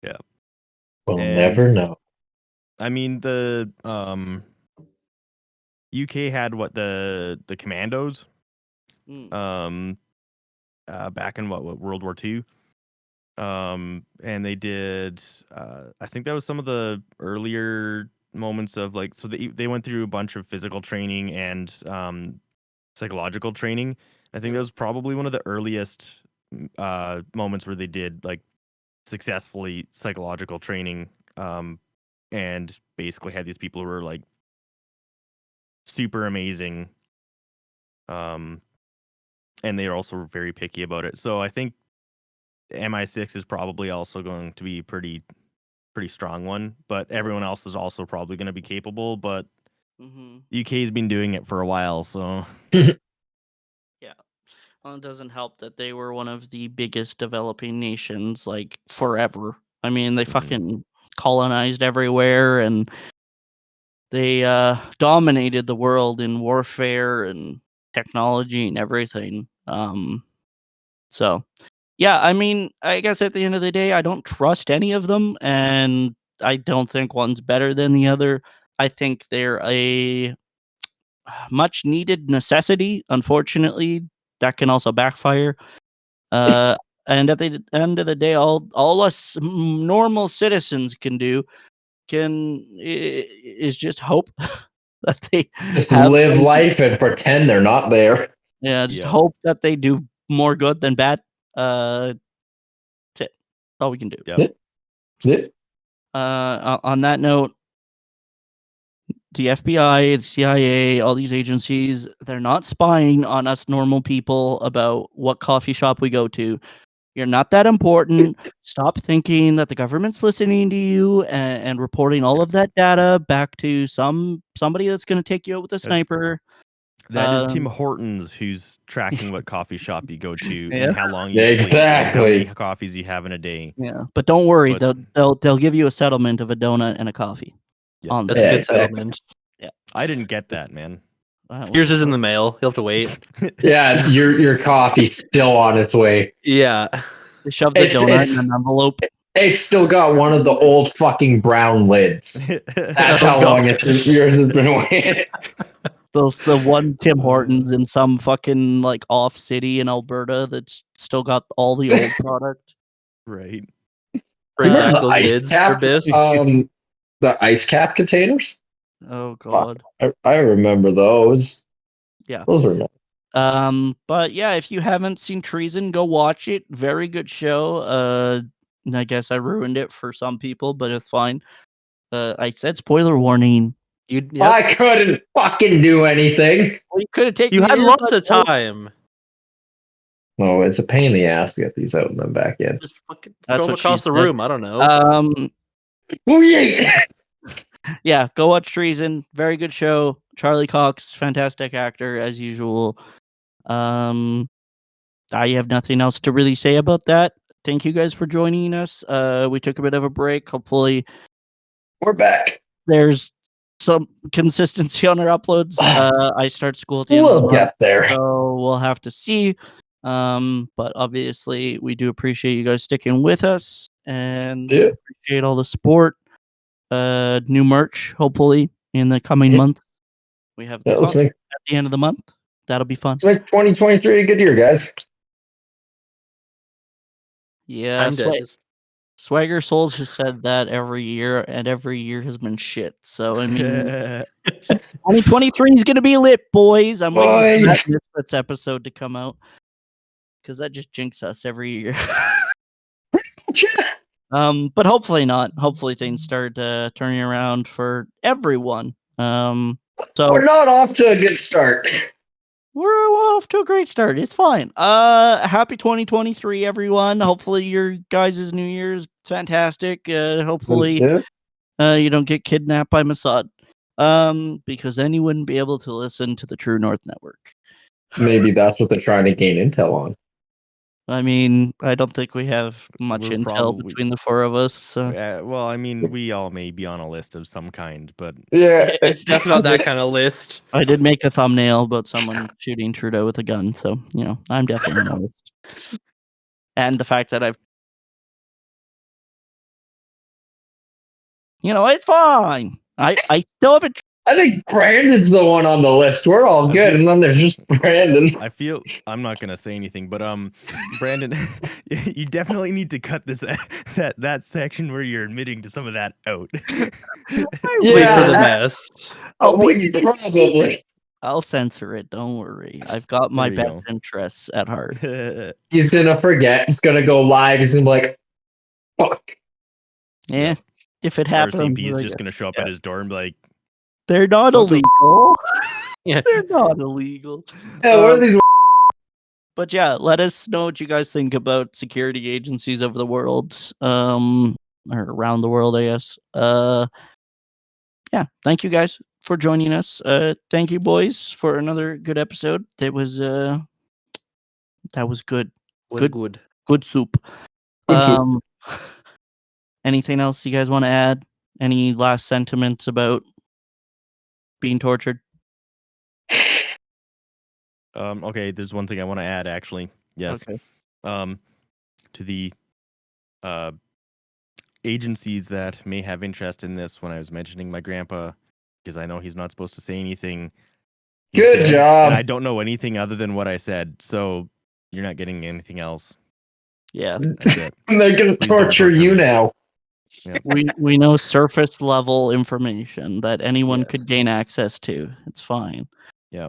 Speaker 4: Yeah.
Speaker 2: We'll never know.
Speaker 4: I mean, the UK had the commandos back in what World War II. And they did I think that was some of the earlier moments of so they went through a bunch of physical training and psychological training. I think that was probably one of the earliest moments where they did like successfully psychological training, and basically had these people who were like super amazing, and they are also very picky about it. So I think MI6 is probably also going to be pretty strong one, but everyone else is also probably going to be capable. But UK's been doing it for a while, so
Speaker 1: yeah. Well, it doesn't help that they were one of the biggest developing nations like forever. I mean, they fucking colonized everywhere and they dominated the world in warfare and technology and everything. So yeah, I mean, I guess at the end of the day, I don't trust any of them, and I don't think one's better than the other. I think they're a much needed necessity. Unfortunately, that can also backfire. And at the end of the day, all us normal citizens can do is just hope that they
Speaker 2: Just
Speaker 1: have
Speaker 2: live
Speaker 1: some,
Speaker 2: life and pretend they're not there.
Speaker 1: yeah, just
Speaker 4: Yep.
Speaker 1: hope that they do more good than bad. That's it. That's all we can do.
Speaker 4: Yep.
Speaker 2: Yeah.
Speaker 1: On that note, the FBI, the CIA, all these agencies, they're not spying on us normal people about what coffee shop we go to. You're not that important. Stop thinking that the government's listening to you and reporting all of that data back to somebody that's going to take you out with a sniper.
Speaker 4: That is Tim Hortons who's tracking what coffee shop you go to
Speaker 1: Yeah.
Speaker 4: and how long you sleep and how many coffees you have in a day.
Speaker 1: Yeah, but don't worry,
Speaker 4: But-
Speaker 1: they'll give you a settlement of a donut and a coffee.
Speaker 4: Yeah.
Speaker 1: On
Speaker 3: That's
Speaker 1: the
Speaker 3: a good
Speaker 2: exactly.
Speaker 3: settlement.
Speaker 4: I didn't get that, man.
Speaker 3: Yours is in the mail. You'll have to wait.
Speaker 2: Yeah, your coffee's still on its way.
Speaker 3: Yeah.
Speaker 1: They shove the donut in an envelope.
Speaker 2: It's still got one of the old fucking brown lids. That's how long yours has been waiting.
Speaker 1: The one Tim Hortons in some fucking like off city in Alberta that's still got all the old product.
Speaker 4: Right.
Speaker 3: Bring
Speaker 2: Remember
Speaker 3: back
Speaker 2: the
Speaker 3: those
Speaker 2: ice
Speaker 3: lids
Speaker 2: cap,
Speaker 3: for Biffs.
Speaker 2: the ice cap containers.
Speaker 1: Oh god.
Speaker 2: I remember those.
Speaker 1: Yeah.
Speaker 2: Those were nice.
Speaker 1: But yeah, if you haven't seen Treason, go watch it. Very good show. And I guess I ruined it for some people, but it's fine. I said spoiler warning.
Speaker 2: I couldn't fucking do anything.
Speaker 1: Well, you could have taken.
Speaker 3: You had
Speaker 1: your
Speaker 3: lots of
Speaker 1: earbuds out.
Speaker 3: time.
Speaker 2: No, it's a pain in the ass to get these out and then back in.
Speaker 3: Just fucking
Speaker 1: That's
Speaker 3: throw them
Speaker 1: what she
Speaker 3: across the
Speaker 1: said.
Speaker 3: room. I don't know.
Speaker 2: Oh yeah.
Speaker 1: Yeah, go watch Treason. Very good show. Charlie Cox, fantastic actor as usual. I have nothing else to really say about that. Thank you guys for joining us. We took a bit of a break. Hopefully,
Speaker 2: We're back.
Speaker 1: there's some consistency on our uploads. I start school at the end of the
Speaker 2: We'll
Speaker 1: month,
Speaker 2: get there.
Speaker 1: so we'll have to see. But obviously, we do appreciate you guys sticking with us and
Speaker 2: Yeah.
Speaker 1: appreciate all the support. New merch, hopefully, in the coming months. We have the
Speaker 2: Let's
Speaker 1: content
Speaker 2: make
Speaker 1: at the end of the month. That'll be fun.
Speaker 2: 2023 a good year, guys.
Speaker 1: Yeah, Swagger Souls has said that every year, and every year has been shit. So I mean, 2023 is gonna be lit, boys. I'm waiting for that Misfits episode to come out because that just jinxes us every year. But hopefully not. Hopefully things start turning around for everyone. So
Speaker 2: we're not off to a good start.
Speaker 1: We're off to a great start. It's fine. Happy 2023, everyone. Hopefully your guys' New Year's fantastic. Hopefully you don't get kidnapped by Mossad. Because then you wouldn't be able to listen to the True North Network.
Speaker 2: Maybe that's what they're trying to gain intel on.
Speaker 1: I mean, I don't think we have much intel between the four of us. So.
Speaker 4: Well, I mean, we all may be on a list of some kind, but
Speaker 2: yeah,
Speaker 3: it's definitely not that kind of list.
Speaker 1: I did make a thumbnail about someone shooting Trudeau with a gun, so I'm definitely on the list. And the fact that it's fine. I still haven't.
Speaker 2: I think Brandon's the one on the list. We're all good, and then there's just Brandon.
Speaker 4: I feel I'm not gonna say anything, but Brandon, you definitely need to cut this that section where you're admitting to some of that out.
Speaker 3: Wait for the best.
Speaker 2: Probably.
Speaker 1: I'll censor it. Don't worry. I've got my
Speaker 4: There you
Speaker 1: best
Speaker 4: go.
Speaker 1: interests at heart.
Speaker 2: He's gonna forget. He's gonna go live. He's gonna be like, "Fuck."
Speaker 1: Yeah. If it happens,
Speaker 4: RCP is
Speaker 1: I
Speaker 4: just
Speaker 1: guess.
Speaker 4: gonna show up at his door and be like,
Speaker 1: They're not
Speaker 4: What the-
Speaker 1: illegal.
Speaker 3: Yeah.
Speaker 1: They're not illegal.
Speaker 2: Hey, what are these?
Speaker 1: But yeah, let us know what you guys think about security agencies over the world, or around the world, I guess. Yeah, thank you guys for joining us. Thank you, boys, for another good episode. That was good.
Speaker 3: Was good.
Speaker 1: Good soup.
Speaker 2: Good soup.
Speaker 1: Anything else you guys want to add? Any last sentiments about being tortured?
Speaker 4: okay, there's one thing I want to add actually. Yes.
Speaker 1: Okay.
Speaker 4: To the agencies that may have interest in this, when I was mentioning my grandpa, because I know he's not supposed to say anything. He's
Speaker 2: Good
Speaker 4: dead,
Speaker 2: job.
Speaker 4: And I don't know anything other than what I said, so you're not getting anything else.
Speaker 1: Yeah.
Speaker 4: That's it.
Speaker 2: They're gonna
Speaker 4: Please don't
Speaker 2: torture
Speaker 4: torture
Speaker 2: you
Speaker 4: me.
Speaker 2: now.
Speaker 1: we know surface level information that anyone
Speaker 3: Yes.
Speaker 1: could gain access to. It's fine.
Speaker 4: Yeah.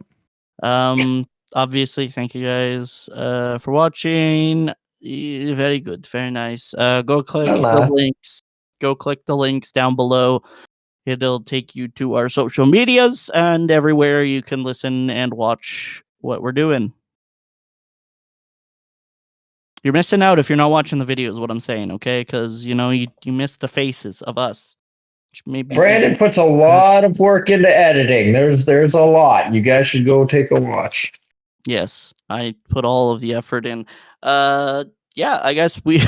Speaker 1: Obviously, thank you guys for watching. Very good, very nice. Go click the
Speaker 2: Hello.
Speaker 1: links. Go click the links down below. It'll take you to our social medias and everywhere you can listen and watch what we're doing. You're missing out if you're not watching the videos, what I'm saying, okay? Because, you miss the faces of us. Which maybe
Speaker 2: Brandon puts a lot of work into editing. There's a lot. You guys should go take a watch.
Speaker 1: Yes, I put all of the effort in. Yeah, I guess we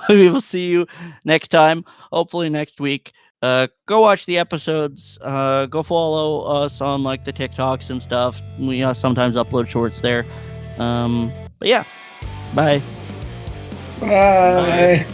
Speaker 1: will see you next time. Hopefully next week. Go watch the episodes. Go follow us on like the TikToks and stuff. We sometimes upload shorts there. But yeah, bye.
Speaker 2: Bye.